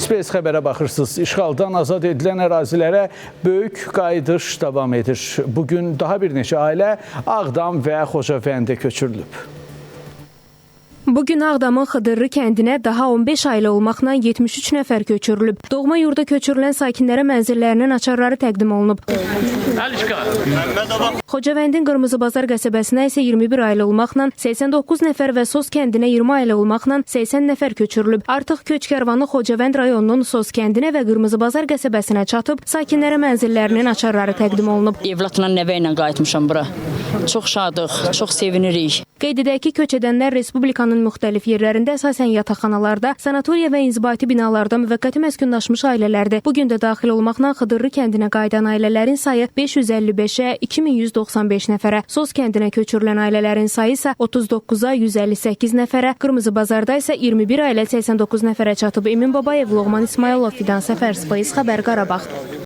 Space xəbərə baxırsınız. İşğaldan azad edilən ərazilərə böyük qayıdış davam edir. Bugün daha bir neçə ailə Ağdam və Xocavəndə köçürülüb. Bugün Ağdamın Xıdırlı kəndinə daha 15 ailə olmaqla 73 nəfər köçürülüb. Doğma yurda köçürülən sakinlərə mənzillərinin açarları təqdim olunub. Xocavəndin Qırmızı Bazar qəsəbəsinə isə 21 ailə olmaqla, 89 nəfər və Sos kəndinə 20 ailə olmaqla 80 nəfər köçürülüb. Artıq köç kərvanı Xocavənd rayonunun Sos kəndinə və Qırmızı Bazar qəsəbəsinə çatıb, sakinlərə mənzillərinin açarları təqdim olunub. Evlatla nəvə ilə qayıtmışam bura. Çox şadıq, çox sevinirik. Qeyd edək ki, köç edənlər Respublikanın müxtəlif yerlərində, əsasən yataqxanalarda, sanatoriya və inzibati binalarda müvəqqəti məskunlaşmış ailələrdir. Bugün də daxil olmaqla Xıdırlı kəndinə qayıdan ailələrin sayı 555-ə 2195 nəfərə, Sos kəndinə köçürülən ailələrin sayı isə 39-a 158 nəfərə, Qırmızı Bazarda isə 21 ailə 89 nəfərə çatıb. Emin Babayev, Loğman İsmailov, Fidan Səfər, Space xəbər, Qarabağ.